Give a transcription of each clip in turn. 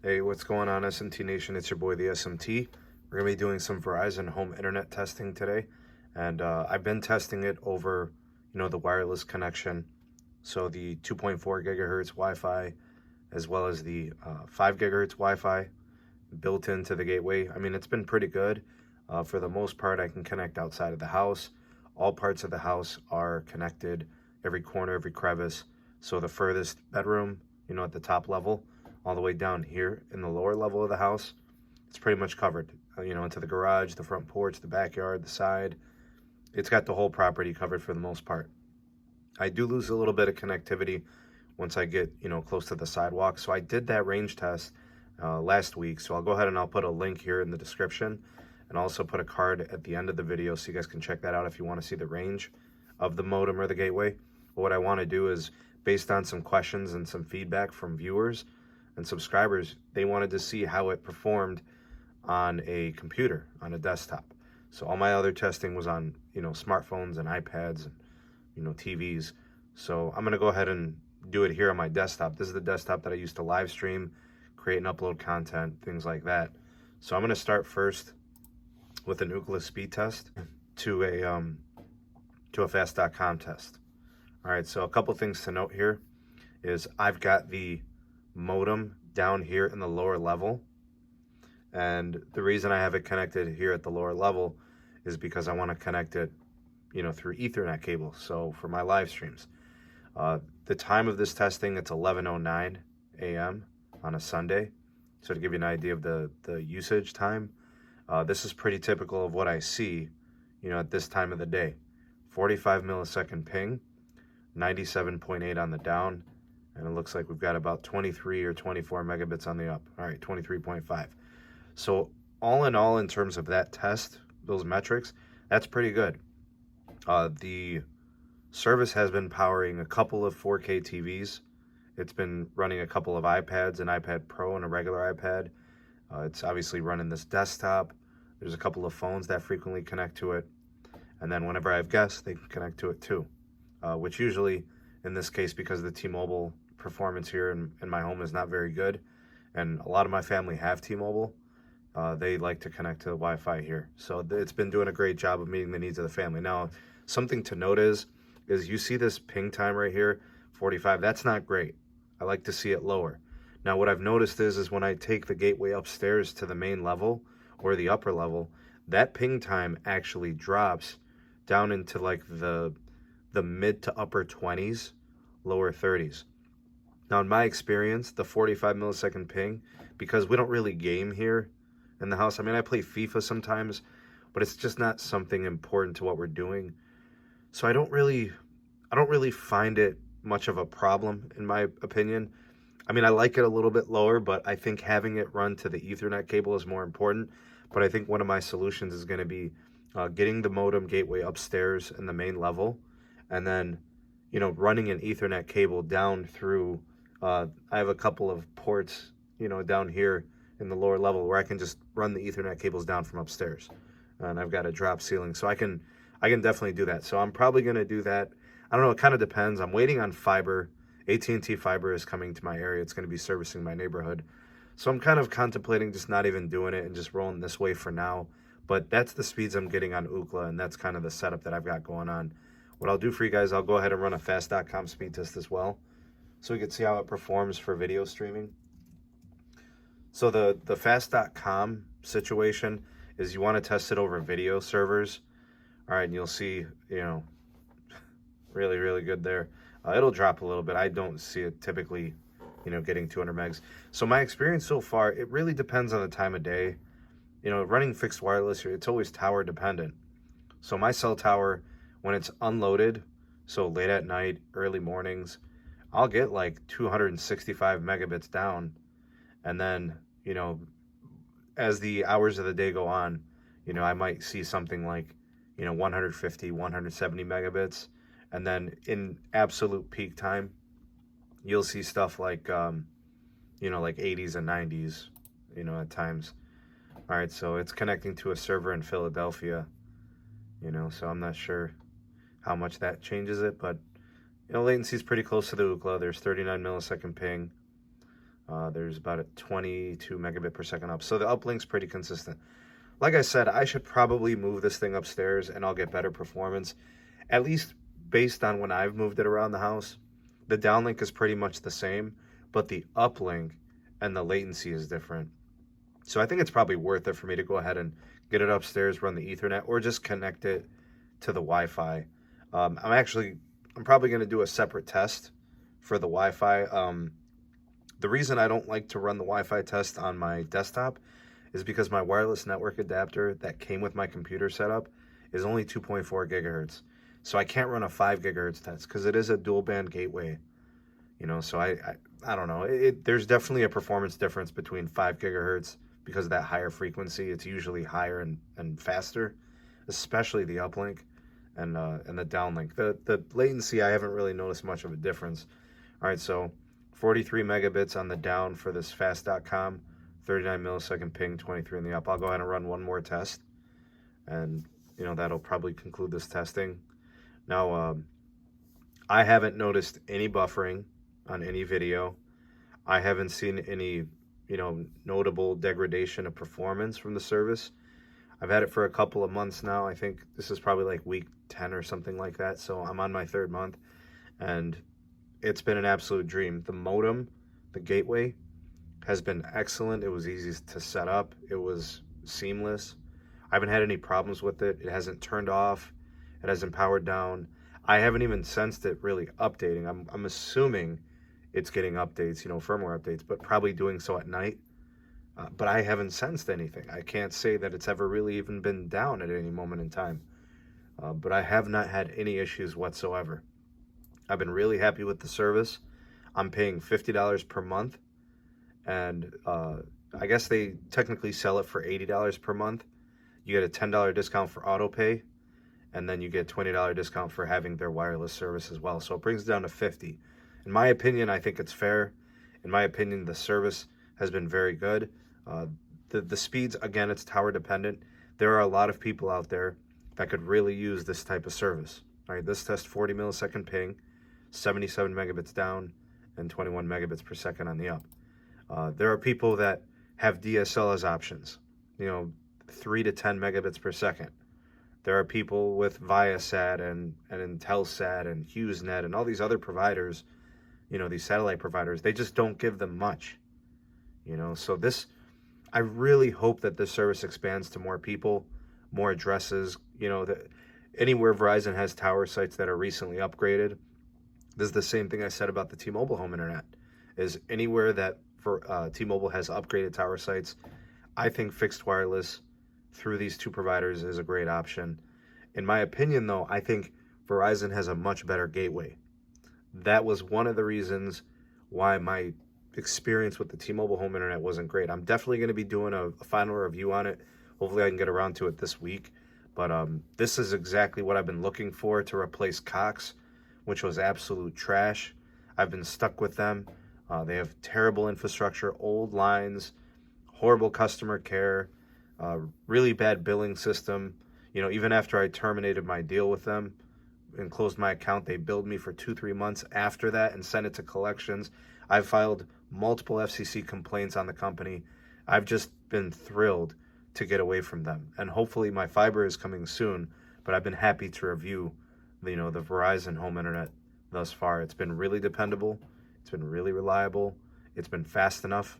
Hey, what's going on, SMT Nation? It's your boy, the SMT. We're going to be doing some Verizon home internet testing today. And I've been testing it over, the wireless connection. So the 2.4 gigahertz Wi-Fi, as well as the 5 gigahertz Wi-Fi built into the gateway. I mean, it's been pretty good. For the most part, I can connect outside of the house. All parts of the house are connected, every corner, every crevice. So the furthest bedroom, at the top level, all the way down here in the lower level of the house, it's pretty much covered. Into the garage, the front porch, the backyard, the side. It's got the whole property covered for the most part. I do lose a little bit of connectivity once I get, close to the sidewalk. So I did that range test last week. So I'll go ahead and I'll put a link here in the description and also put a card at the end of the video so you guys can check that out if you want to see the range of the modem or the gateway. But what I want to do is, based on some questions and some feedback from viewers and subscribers, they wanted to see how it performed on a computer, on a desktop. So all my other testing was on, smartphones and iPads and, TVs. So I'm going to go ahead and do it here on my desktop. This is the desktop that I used to live stream, create and upload content, things like that. So I'm going to start first with an Ookla speed test to a fast.com test. All right, so a couple things to note here is I've got the modem down here in the lower level. And the reason I have it connected here at the lower level is because I want to connect it, through Ethernet cable. So for my live streams, the time of this testing, it's 11:09 a.m. on a Sunday. So to give you an idea of the usage time, this is pretty typical of what I see, at this time of the day. 45 millisecond ping, 97.8 on the down, and it looks like we've got about 23 or 24 megabits on the up. All right, 23.5. So all in all, in terms of that test, those metrics, that's pretty good. The service has been powering a couple of 4K TVs. It's been running a couple of iPads, an iPad Pro and a regular iPad. It's obviously running this desktop. There's a couple of phones that frequently connect to it. And then whenever I have guests, they can connect to it too. Which usually, in this case, because the T-Mobile performance here in my home is not very good, and a lot of my family have T-Mobile, they like to connect to the Wi-Fi here. So it's been doing a great job of meeting the needs of the family. Now, something to note is you see this ping time right here, 45. That's not great. I like to see it lower. Now, what I've noticed is when I take the gateway upstairs to the main level or the upper level, that ping time actually drops down into like the mid to upper 20s, lower 30s. Now, in my experience, the 45 millisecond ping, because we don't really game here in the house. I mean, I play FIFA sometimes, but it's just not something important to what we're doing. So I don't really find it much of a problem, in my opinion. I mean, I like it a little bit lower, but I think having it run to the Ethernet cable is more important. But I think one of my solutions is going to be getting the modem gateway upstairs in the main level, and then, running an Ethernet cable down through, I have a couple of ports, down here in the lower level where I can just run the Ethernet cables down from upstairs. And I've got a drop ceiling, so I can definitely do that. So I'm probably going to do that. I don't know, it kind of depends. I'm waiting on fiber. AT&T fiber is coming to my area. It's going to be servicing my neighborhood. So I'm kind of contemplating just not even doing it and just rolling this way for now. But that's the speeds I'm getting on Ookla, and that's kind of the setup that I've got going on. What I'll do for you guys, I'll go ahead and run a fast.com speed test as well, so we can see how it performs for video streaming. So the fast.com situation is you want to test it over video servers. All right, and you'll see, really, really good there. It'll drop a little bit. I don't see it typically, getting 200 megs. So my experience so far, it really depends on the time of day. Running fixed wireless, it's always tower dependent. So my cell tower, when it's unloaded, so late at night, early mornings, I'll get like 265 megabits down. And then, as the hours of the day go on, I might see something like, 150, 170 megabits. And then in absolute peak time, you'll see stuff like, like 80s and 90s, at times. All right, so it's connecting to a server in Philadelphia, so I'm not sure how much that changes it, but, latency is pretty close to the Ookla. There's 39 millisecond ping. There's about a 22 megabit per second up. So the uplink's pretty consistent. Like I said, I should probably move this thing upstairs and I'll get better performance, at least based on when I've moved it around the house. The downlink is pretty much the same, but the uplink and the latency is different. So I think it's probably worth it for me to go ahead and get it upstairs, run the Ethernet, or just connect it to the Wi-Fi. I'm probably going to do a separate test for the Wi-Fi. The reason I don't like to run the Wi-Fi test on my desktop is because my wireless network adapter that came with my computer setup is only 2.4 gigahertz. So I can't run a 5 gigahertz test because it is a dual band gateway. So I don't know. There's definitely a performance difference between 5 gigahertz because of that higher frequency. It's usually higher and faster, especially the uplink and the downlink. The latency, I haven't really noticed much of a difference. All right, so 43 megabits on the down for this fast.com, 39 millisecond ping, 23 in the up. I'll go ahead and run one more test, and that'll probably conclude this testing. Now, I haven't noticed any buffering on any video. I haven't seen any, notable degradation of performance from the service. I've had it for a couple of months now. I think this is probably like week 10 or something like that. So I'm on my 3rd month, and it's been an absolute dream. The modem, the gateway, has been excellent. It was easy to set up. It was seamless. I haven't had any problems with it. It hasn't turned off. It hasn't powered down. I haven't even sensed it really updating. I'm assuming it's getting updates, firmware updates, but probably doing so at night. But I haven't sensed anything. I can't say that it's ever really even been down at any moment in time. But I have not had any issues whatsoever. I've been really happy with the service. I'm paying $50 per month. And I guess they technically sell it for $80 per month. You get a $10 discount for auto pay. And then you get $20 discount for having their wireless service as well. So it brings it down to $50. In my opinion, I think it's fair. In my opinion, the service has been very good. The speeds, again, it's tower dependent. There are a lot of people out there that could really use this type of service. All right, this test 40 millisecond ping, 77 megabits down, and 21 megabits per second on the up. There are people that have DSL as options, 3 to 10 megabits per second. There are people with Viasat and Intelsat and HughesNet and all these other providers, these satellite providers. They just don't give them much, So I really hope that this service expands to more people, more addresses, anywhere Verizon has tower sites that are recently upgraded. This is the same thing I said about the T-Mobile home internet, is anywhere that T-Mobile has upgraded tower sites, I think fixed wireless through these two providers is a great option. In my opinion, though, I think Verizon has a much better gateway. That was one of the reasons why my experience with the T-Mobile home internet wasn't great. I'm definitely going to be doing a final review on it. Hopefully I can get around to it this week. But this is exactly what I've been looking for to replace Cox, which was absolute trash. I've been stuck with them. They have terrible infrastructure, old lines, horrible customer care, really bad billing system. Even after I terminated my deal with them and closed my account, they billed me for 2-3 months after that and sent it to collections. I've filed multiple FCC complaints on the company. I've just been thrilled to get away from them. And hopefully my fiber is coming soon, but I've been happy to review the Verizon home internet thus far. It's been really dependable. It's been really reliable. It's been fast enough.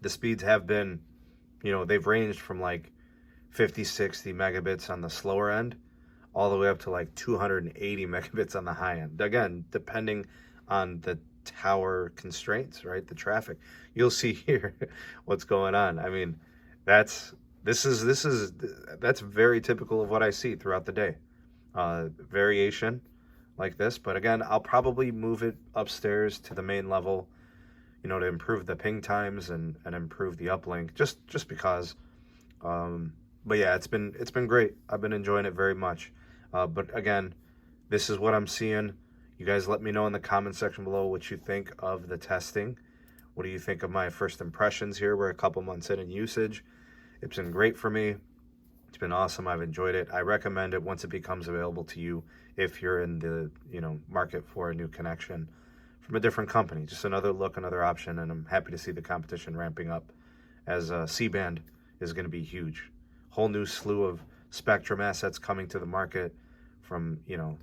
The speeds have been, they've ranged from like 50, 60 megabits on the slower end, all the way up to like 280 megabits on the high end. Again, depending on the tower constraints, right? The traffic. You'll see here what's going on. I mean, that's very typical of what I see throughout the day. Variation like this, but again, I'll probably move it upstairs to the main level, to improve the ping times and improve the uplink, just because. But yeah, it's been great. I've been enjoying it very much. But again, this is what I'm seeing. You guys let me know in the comment section below what you think of the testing. What do you think of my first impressions here? We're a couple months in usage. It's been great for me. It's been awesome. I've enjoyed it. I recommend it once it becomes available to you if you're in the market for a new connection from a different company. Just another look, another option, and I'm happy to see the competition ramping up as C-band is going to be huge. Whole new slew of spectrum assets coming to the market from, you know,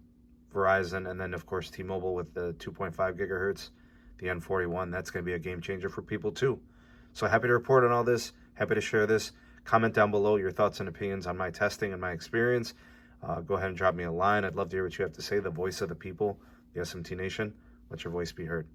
Verizon, and then of course T-Mobile with the 2.5 gigahertz, the N41. That's going to be a game changer for people too. So happy to report on all this, happy to share this. Comment down below your thoughts and opinions on my testing and my experience. Go ahead and drop me a line. I'd love to hear what you have to say. The voice of the people, the SMT Nation. Let your voice be heard.